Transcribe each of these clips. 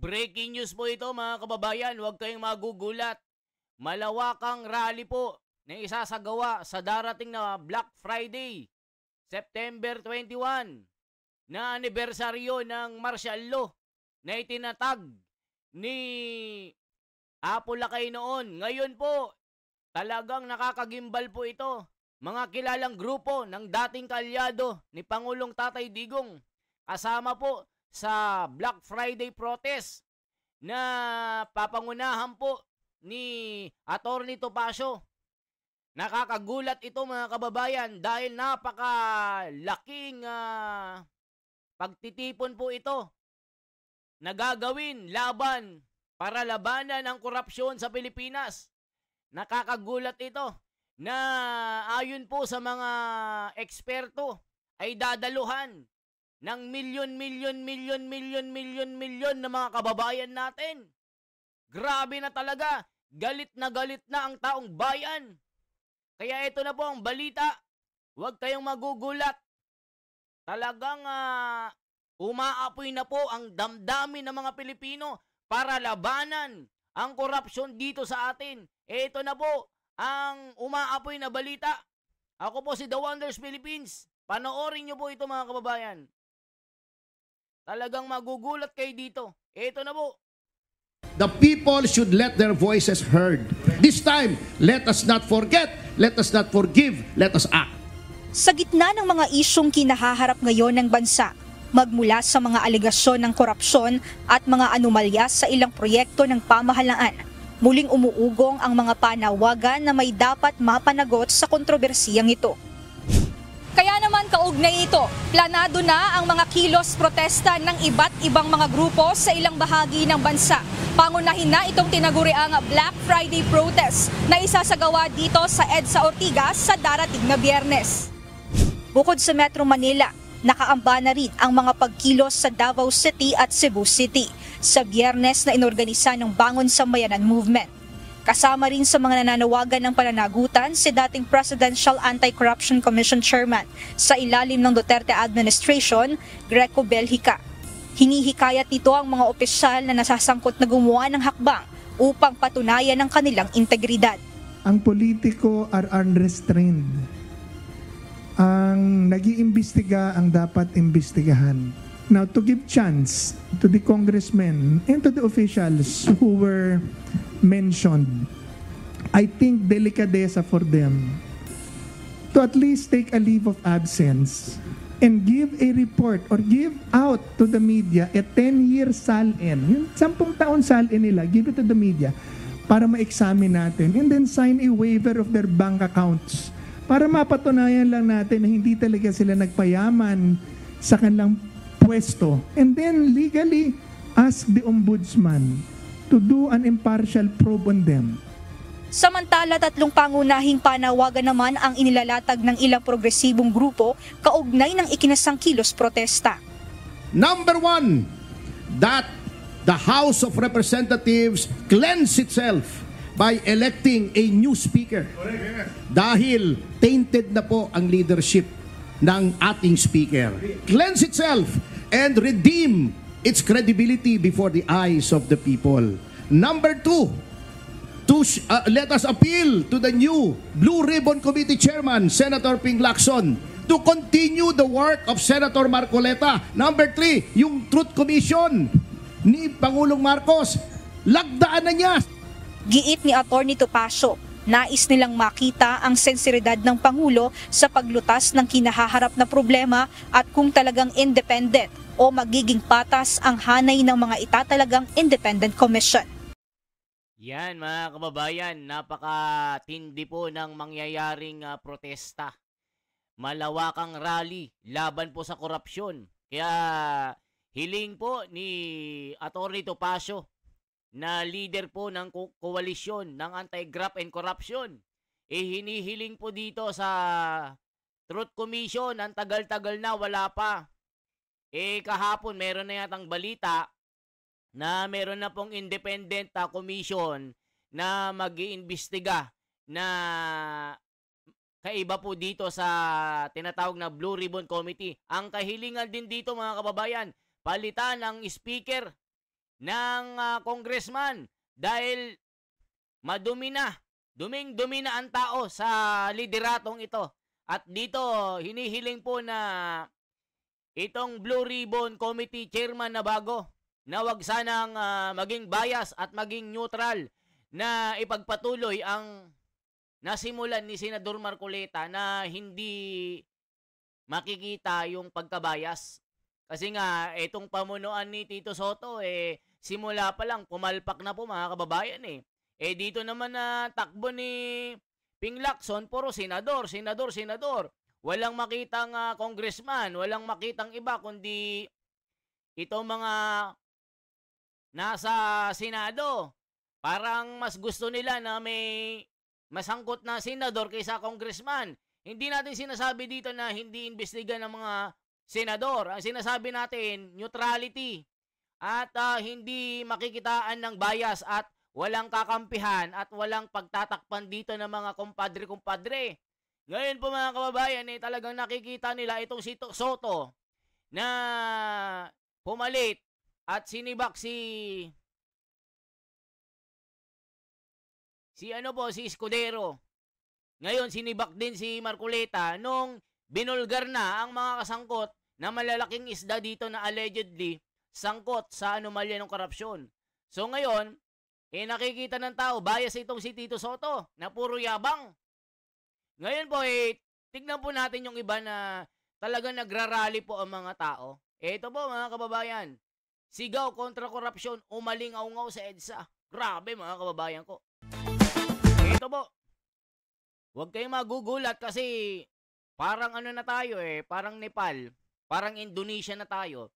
Breaking news po ito mga kababayan, huwag kayong magugulat. Malawakang rally po na isasagawa sa darating na Black Friday, September 21, na anibersaryo ng martial law na itinatag ni Apo Lakay noon. Ngayon po, talagang nakakagimbal po ito. Mga kilalang grupo ng dating kaalyado ni Pangulong Tatay Digong kasama po sa Black Friday protest na papangunahan po ni Atty. Topacio. Nakakagulat ito mga kababayan dahil napakalaking pagtitipon po ito na gagawin laban para labanan ang korupsyon sa Pilipinas. Nakakagulat ito na ayon po sa mga eksperto ay dadaluhan ng milyon na mga kababayan natin. Grabe na talaga, galit na ang taong bayan. Kaya ito na po ang balita, huwag kayong magugulat. Talagang umaapoy na po ang damdamin ng mga Pilipino para labanan ang korupsyon dito sa atin. Ito na po ang umaapoy na balita. Ako po si The Wonders Philippines. Panoorin nyo po ito mga kababayan. Talagang magugulat kayo dito. Ito na po. The people should let their voices heard. This time, let us not forget, let us not forgive, let us act. Sa gitna ng mga isyong kinahaharap ngayon ng bansa, magmula sa mga alegasyon ng korupsyon at mga anomalya sa ilang proyekto ng pamahalaan, muling umuugong ang mga panawagan na may dapat mapanagot sa kontrobersiyang ito. Kaya naman kaugnay ito, planado na ang mga kilos protesta ng iba't ibang mga grupo sa ilang bahagi ng bansa. Pangunahin na itong tinaguriang Black Friday protest na isasagawa dito sa EDSA Ortigas sa darating na Biyernes. Bukod sa Metro Manila, nakaamba na rin ang mga pagkilos sa Davao City at Cebu City sa Biyernes na inorganisa ng Bangon Sambayanan Movement. Kasama rin sa mga nananawagan ng pananagutan si dating Presidential Anti-Corruption Commission Chairman sa ilalim ng Duterte Administration, Greco Belhica. Hinihikayat nito ang mga opisyal na nasasangkot na gumawa ng hakbang upang patunayan ang kanilang integridad. Ang politiko are unrestrained. Ang nag-iimbestiga ang dapat imbestigahan. Now, to give chance to the congressmen and to the officials who were mentioned, I think delicadeza for them to at least take a leave of absence and give a report or give out to the media a 10-year SALN. Yung 10 taon SALN nila, give it to the media para ma-examine natin and then sign a waiver of their bank accounts para mapatunayan lang natin na hindi talaga sila nagpayaman sa kanilang pwesto, and then legally ask the ombudsman to do an impartial probe on them. Samantala, 3 pangunahing panawagan naman ang inilalatag ng ilang progresibong grupo kaugnay ng ikinasang kilos protesta. Number 1, that the House of Representatives cleanse itself by electing a new speaker. Dahil tainted na po ang leadership ng ating speaker. Cleanse itself and redeem its credibility before the eyes of the people. Number 2, let us appeal to the new Blue Ribbon Committee Chairman, Senator Ping Lacson, to continue the work of Senator Marcoleta. Number 3, yung Truth Commission ni Pangulong Marcos, lagdaan na niya. Giit ni Atty. Topacio, nais nilang makita ang sensibilidad ng Pangulo sa paglutas ng kinahaharap na problema at kung talagang independent o magiging patas ang hanay ng mga itatalagang independent commission. Yan mga kababayan, napakatindi po ng mangyayaring protesta. Malawakang rally laban po sa korupsyon. Kaya hiling po ni Atty. Topacio na leader po ng koalisyon ng Anti-Graft and Corruption, hinihiling po dito sa Truth Commission, ang tagal-tagal na, wala pa. Kahapon meron na yatang balita na meron na pong independent commission na mag-iimbestiga na kaiba po dito sa tinatawag na Blue Ribbon Committee. Ang kahilingan din dito mga kababayan, palitan ang speaker ng congressman dahil duming-dumi na ang tao sa lideratong ito. At dito, hinihiling po na itong Blue Ribbon Committee Chairman na bago, na wag sanang maging bias at maging neutral, na ipagpatuloy ang nasimulan ni Senador Marcoleta na hindi makikita yung pagkabayas. Kasi nga, itong pamunuan ni Tito Soto, simula pa lang, pumalpak na po mga kababayan dito naman na takbo ni Ping Lacson, puro senador. Walang makitang congressman, walang makitang iba, kundi itong mga nasa Senado. Parang mas gusto nila na may masangkot na senador kaysa congressman. Hindi natin sinasabi dito na hindi imbestigan ng mga senador. Ang sinasabi natin, neutrality. At hindi makikitaan ng bias at walang kakampihan at walang pagtatakpan dito ng mga kumpadre-kumpadre. Ngayon po mga kababayan, talagang nakikita nila itong si Soto na pumalit at sinibak si Escudero. Ngayon sinibak din si Marcoleta nung binulgar na ang mga kasangkot na malalaking isda dito na allegedly sangkot sa anomalya ng korupsyon. So ngayon, nakikita ng tao, bias itong si Tito Soto na puro yabang. Ngayon po, tignan po natin yung iba na talagang nagrarally po ang mga tao. Ito po mga kababayan, sigaw kontra korupsyon, umaling-aungaw sa EDSA. Grabe mga kababayan ko. Ito po, huwag kayong magugulat kasi parang ano na tayo parang Nepal, parang Indonesia na tayo.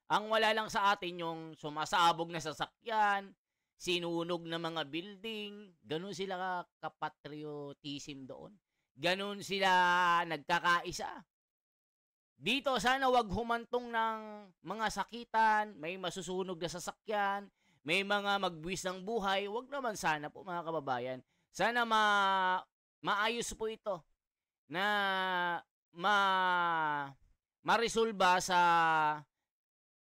Ang wala lang sa atin yung sumasabog na sasakyan, sinunog na mga building, ganun sila kapatriotism doon. Ganun sila nagkakaisa. Dito sana wag humantong ng mga sakitan, may masusunog na sasakyan, may mga magbuwis ng buhay. Wag naman sana po mga kababayan. Sana maayos po ito na ma-resolba sa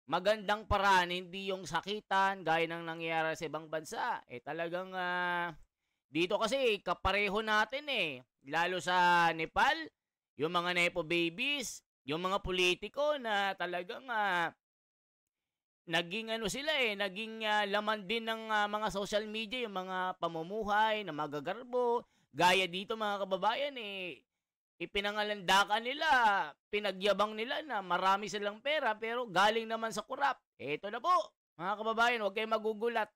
magandang paraan, hindi yung sakitan gaya ng nangyayari sa ibang bansa. Talagang dito kasi kapareho natin lalo sa Nepal, yung mga nepo babies, yung mga politiko na talagang naging naging laman din ng mga social media, yung mga pamumuhay na magagarbo. Gaya dito mga kababayan ipinangalandakan nila, pinagyabang nila na marami silang pera pero galing naman sa kurap. Ito na po, mga kababayan, huwag kayong magugulat.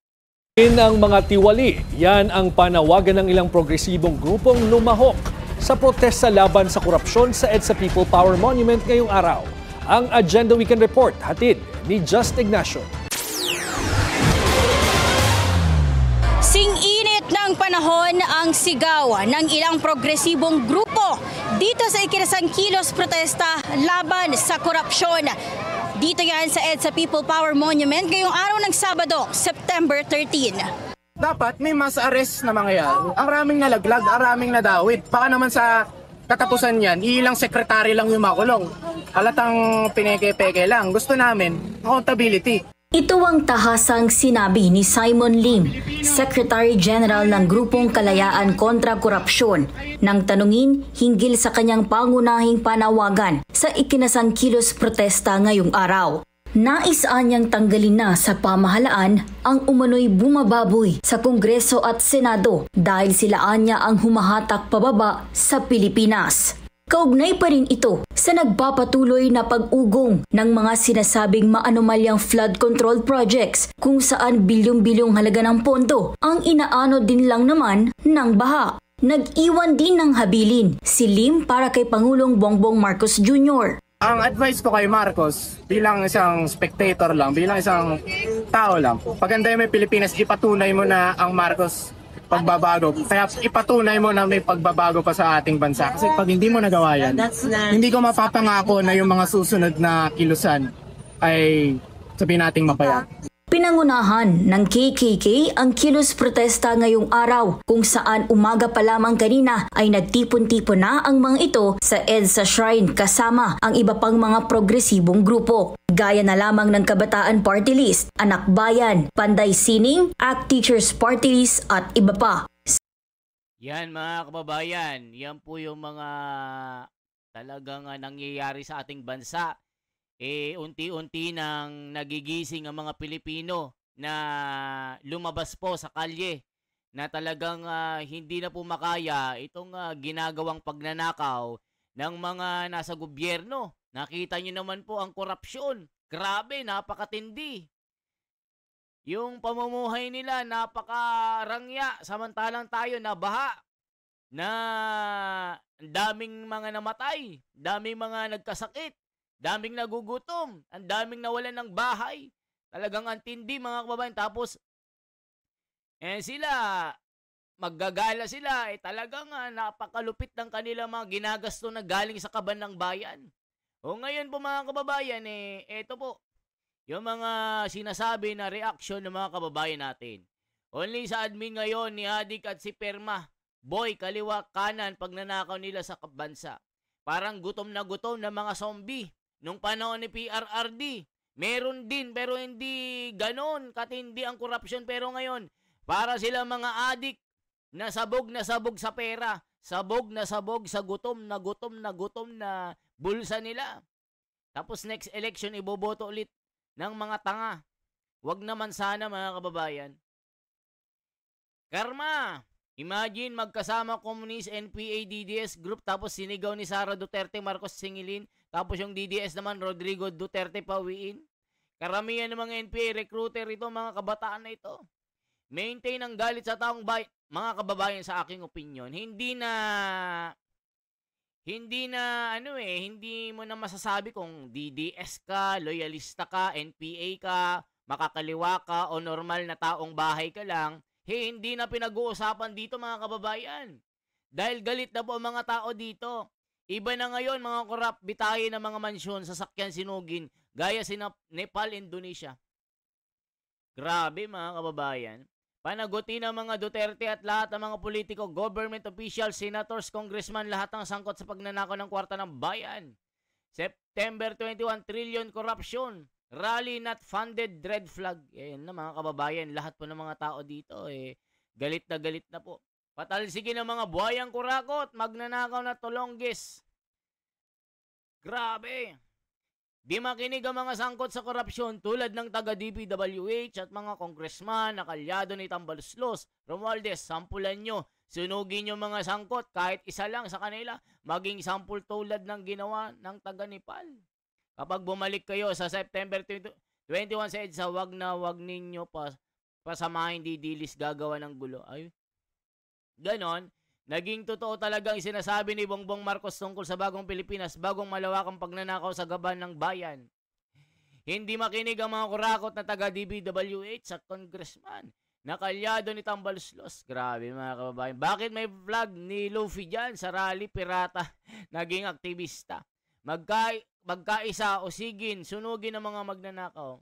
Ang mga tiwali, yan ang panawagan ng ilang progresibong grupong lumahok sa protesta laban sa korupsyon sa EDSA People Power Monument ngayong araw. Ang Agenda Weekend Report, hatid ni Just Ignacio. Sing-init ng panahon ang sigaw ng ilang progresibong grupo dito sa ikinasang kilos protesta laban sa korupsyon. Dito yan sa EDSA People Power Monument ngayong araw ng Sabado, September 13. Dapat may mass arrest na mangyayari. Ang raming nalaglag, ang raming nadawit. Baka naman sa katapusan yan, ilang sekretary lang yung makulong. Halatang pineke-peke lang. Gusto namin, accountability. Ito ang tahasang sinabi ni Simon Lim, Secretary General ng Grupong Kalayaan kontra Korupsyon, nang tanungin hinggil sa kanyang pangunahing panawagan sa ikinasang kilos protesta ngayong araw. Nais niyang tanggalin na sa pamahalaan ang umano'y bumababoy sa Kongreso at Senado dahil sila anya ang humahatak pababa sa Pilipinas. Kaugnay pa rin ito sa nagpapatuloy na pag-ugong ng mga sinasabing maanomalyang flood control projects kung saan bilyong-bilyong halaga ng pondo ang inaano din lang naman ng baha. Nag-iwan din ng habilin si Lim para kay Pangulong Bongbong Marcos Jr. Ang advice ko kay Marcos, bilang isang spectator lang, bilang isang tao lang, paganda may Pilipinas, ipatunay mo na ang Marcos pagbabago. Kaya ipatunay mo na may pagbabago pa sa ating bansa. Kasi pag hindi mo nagawa yan, hindi ko mapapangako na yung mga susunod na kilusan ay sabihin nating mapayag. Pinangunahan ng KKK ang kilos protesta ngayong araw kung saan umaga pa lamang kanina ay nagtipon-tipon na ang mga ito sa EDSA Shrine kasama ang iba pang mga progresibong grupo. Gaya na lamang ng Kabataan Party List, Anak Bayan, Panday Sining, ACT Teachers Party List at iba pa. Yan mga kababayan, yan po yung mga talagang nangyayari sa ating bansa. Unti-unti nang nagigising ang mga Pilipino na lumabas po sa kalye na talagang hindi na po makaya itong ginagawang pagnanakaw ng mga nasa gobyerno. Nakita nyo naman po ang korupsyon. Grabe, napakatindi. Yung pamumuhay nila, napakarangya. Samantalang tayo nabaha na daming mga namatay, daming mga nagkasakit, daming nagugutom, ang daming nawalan ng bahay. Talagang antindi mga kababayan. Tapos, sila, maggagala sila. Talagang napakalupit ng kanilang mga ginagasto na galing sa kaban ng bayan. O ngayon po mga kababayan, eto po, yung mga sinasabi na reaksyon ng mga kababayan natin. Only sa admin ngayon ni Adik at si Perma, boy, kaliwa, kanan, pagnanakaw nila sa bansa. Parang gutom na mga zombie. Nung panahon ni PRRD, meron din pero hindi ganon katindi ang korupsyon. Pero ngayon, para sila mga adik na sabog sa pera, sabog sa gutom na bulsa nila. Tapos next election, iboboto ulit ng mga tanga. Wag naman sana mga kababayan. Karma! Imagine magkasama Communist, NPA, DDS group tapos sinigaw ni Sara Duterte, Marcos singilin, tapos yung DDS naman Rodrigo Duterte pawiin. Karamihan ng mga NPA recruiter ito, mga kabataan na ito. Maintain ang galit sa taong bayan. Mga kababayan, sa aking opinion, hindi mo na masasabi kung DDS ka, loyalista ka, NPA ka, makakaliwa ka o normal na taong bahay ka lang. Hindi na pinag-uusapan dito mga kababayan. Dahil galit na po ang mga tao dito. Iba na ngayon mga korap, bitayin ng mga mansyon, sasakyan sinugin, gaya si Nepal, Indonesia. Grabe mga kababayan. Panagutin ng mga Duterte at lahat ng mga politiko, government officials, senators, congressman, lahat ng sangkot sa pagnanakaw ng kwarta ng bayan. September 21, trillion corruption. Rally not funded, red flag. Yan na mga kababayan, lahat po ng mga tao dito galit na po. Patalsigin ng mga buhayang kurakot, magnanakaw na tulonggis. Grabe. Di makinig ang mga sangkot sa korupsyon tulad ng taga-DPWH at mga congressman na kalyado ni Tambaloslos, Romualdez, sampulan nyo. Sunugin nyo mga sangkot kahit isa lang sa kanila, maging sampul tulad ng ginawa ng taga-Nepal. Kapag bumalik kayo sa September 21 sa EDSA, wag ninyo pasamahin, didilis, gagawa ng gulo. Ay, ganon. Naging totoo talagang sinasabi ni Bongbong Marcos tungkol sa bagong Pilipinas, bagong malawakang pagnanakaw sa gaban ng bayan. Hindi makinig ang mga kurakot na taga-DPWH sa congressman na kalyado ni Tambaloslos. Grabe mga kababayan. Bakit may vlog ni Luffy dyan sa rally pirata naging aktivista? Magkaisa o sigin, sunugin ang mga magnanakaw.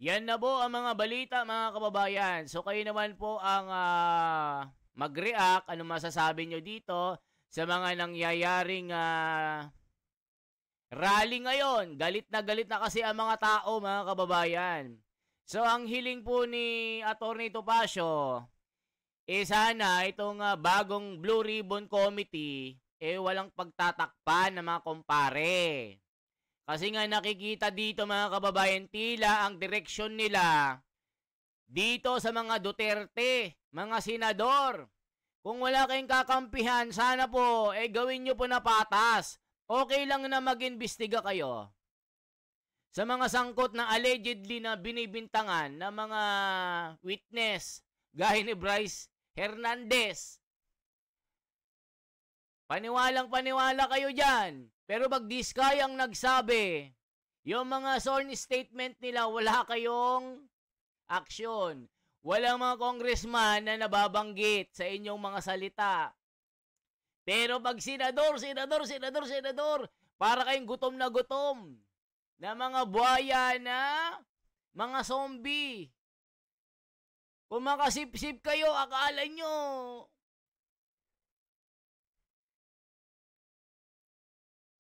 Yan na po ang mga balita mga kababayan. So kayo naman po ang mag-react. Ano masasabi nyo dito sa mga nangyayaring rally ngayon? Galit na kasi ang mga tao mga kababayan. So ang hiling po ni Atty. Topacio, sana itong bagong Blue Ribbon Committee walang pagtatakpan ng mga kumpare. Kasi nga nakikita dito mga kababayan, tila ang direksyon nila dito sa mga Duterte, mga senador. Kung wala kayong kakampihan, sana po, gawin nyo po na patas. Okay lang na mag-imbestiga kayo sa mga sangkot na allegedly na binibintangan ng mga witness, gaya ni Bryce Hernandez. Paniwalang-paniwala kayo dyan. Pero magdiskayang nagsabi, yung mga sworn statement nila, wala kayong aksyon. Walang mga congressman na nababanggit sa inyong mga salita. Pero pag senador, para kayong gutom na mga buhaya na Mga zombie. Kung makasip-sip kayo, akala nyo.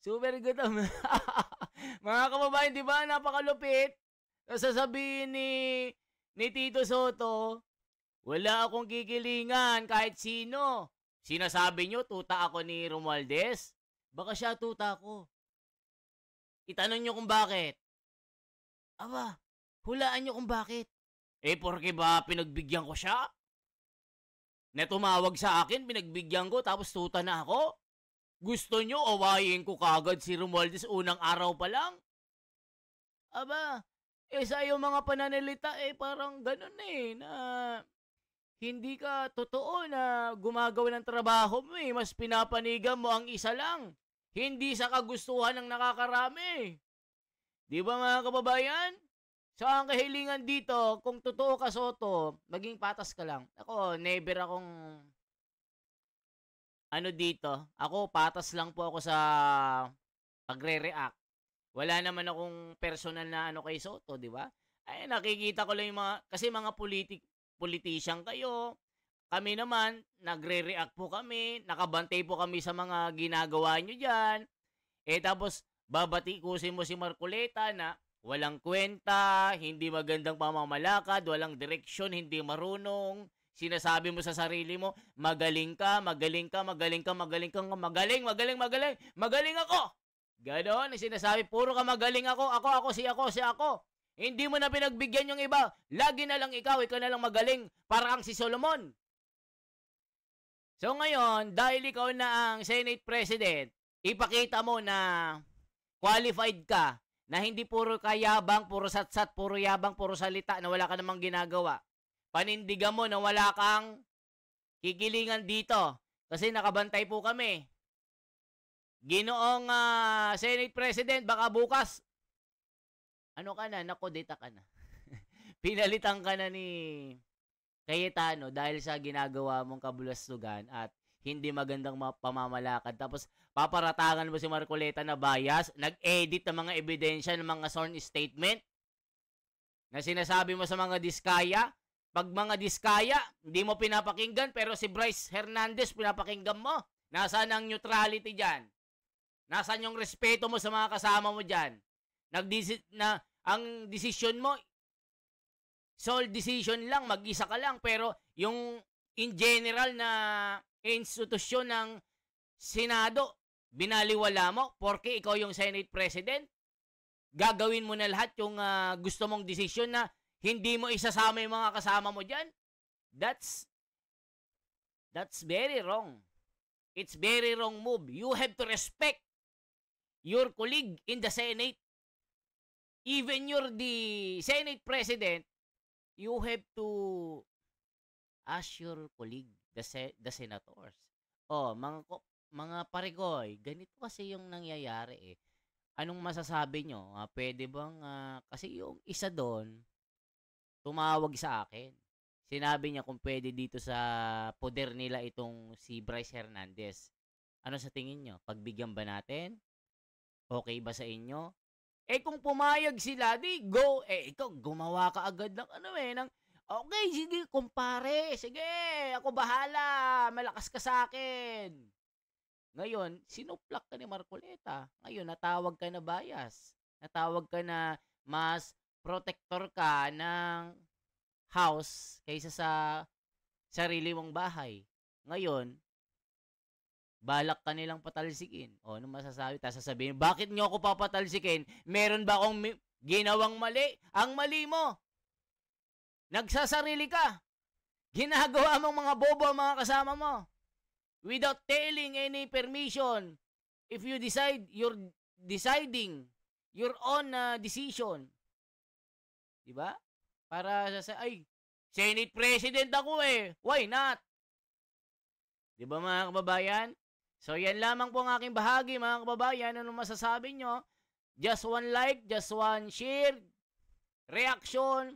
Super good. Mga kababayan, di ba? Napakalupit. Sasabihin ni Tito Soto, wala akong kikilingan kahit sino. Sinasabi nyo, tuta ako ni Romualdez? Baka siya tuta ko. Itanong nyo kung bakit. Aba, hulaan nyo kung bakit. Porke ba pinagbigyan ko siya? Na tumawag sa akin, pinagbigyan ko, tapos tuta na ako? Gusto nyo, awayin ko kagad si Romualdez unang araw pa lang? Aba, sa iyong mga pananalita, parang ganun na hindi ka totoo na gumagawa ng trabaho mo Mas pinapanigan mo ang isa lang. Hindi sa kagustuhan ng nakakarami. Di ba mga kababayan? So ang kahilingan dito, kung totoo ka Soto, maging patas ka lang. Ako, never akong dito. Ako, patas lang po ako sa pagre-react. Wala naman akong personal na kay Soto, di ba? Nakikita ko lang yung kasi mga politician kayo. Kami naman, nagre-react po kami, nakabantay po kami sa mga ginagawa nyo dyan. Tapos, babatikusin mo si Marcoleta na walang kwenta, hindi magandang pamamalakad, walang direksyon, hindi marunong. Sinasabi mo sa sarili mo, magaling ka, magaling ka, magaling ka, magaling ka, magaling, magaling, magaling, magaling ako. Ganon, sinasabi, puro ka magaling ako, si ako. Hindi mo na pinagbigyan yung iba. Lagi na lang ikaw na lang magaling. Para kang si Solomon. So ngayon, dahil ikaw na ang Senate President, ipakita mo na qualified ka, na hindi puro kayabang, puro satsat, puro yabang, puro salita, na wala ka namang ginagawa. Panindigan mo na wala kang kikilingan dito. Kasi nakabantay po kami. Ginoong Senate President, baka bukas, nakodeta ka na. Pinalitan ka na ni Cayetano dahil sa ginagawa mong kabulastugan at hindi magandang pamamalakad. Tapos paparatangan mo si Marcoleta na bias, nag-edit ng mga ebidensya ng mga sworn statement na sinasabi mo sa mga diskaya. Pag mga diskaya, hindi mo pinapakinggan, pero si Bryce Hernandez pinapakinggan mo. Nasaan ang neutrality dyan? Nasaan yung respeto mo sa mga kasama mo dyan? Ang decision mo, sole decision lang, mag-isa ka lang, pero yung in general na institusyon ng Senado, binaliwala mo, porque ikaw yung Senate President, gagawin mo na lahat yung gusto mong decision na hindi mo isasama yung mga kasama mo dyan. That's very wrong. It's very wrong move. You have to respect your colleague in the Senate. Even you're the Senate President, you have to ask your colleague, the senators. Mga paregoy, ganito kasi yung nangyayari Anong masasabi nyo? Pwede bang, kasi yung isa doon, tumawag sa akin. Sinabi niya kung pwede dito sa poder nila itong si Bryce Hernandez. Ano sa tingin nyo? Pagbigyan ba natin? Okay ba sa inyo? Kung pumayag sila, di go. Ikaw, gumawa ka agad ng okay, sige, kumpare. Sige, ako bahala. Malakas ka sa akin. Ngayon, sinuplak ka ni Marcoleta. Ngayon, natawag ka na bias. Natawag ka na mas protector ka ng house kaysa sa sarili mong bahay. Ngayon, balak ka nilang patalsikin. Ano masasabi? Tapos sasabihin, bakit nyo ako papatalsikin? Meron ba akong ginawang mali? Ang mali mo. Nagsasarili ka. Ginagawa mong mga bobo ang mga kasama mo. Without telling any permission. If you decide, you're deciding your own decision. Diba? Para sa Senate President ako Why not? Diba mga kababayan? So yan lamang po ang aking bahagi mga kababayan. Ano masasabi nyo? Just one like, just one share, reaction.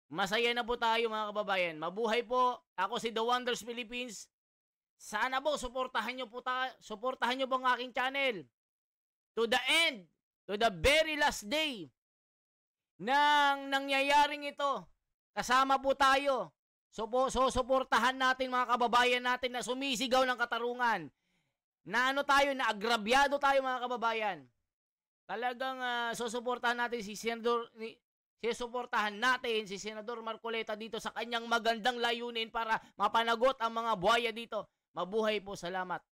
Masaya na po tayo mga kababayan. Mabuhay po. Ako si The Wonders Philippines. Sana po suportahan nyo po ang aking channel. To the end. To the very last day. ng nangyayaring ito. Kasama po tayo. Suportahan natin mga kababayan natin na sumisigaw ng katarungan. Na ano tayo, na agrabyado tayo mga kababayan. Talagang susuportahan natin si Senador Marcoleta dito sa kanyang magandang layunin para mapanagot ang mga buhaya dito. Mabuhay po, salamat.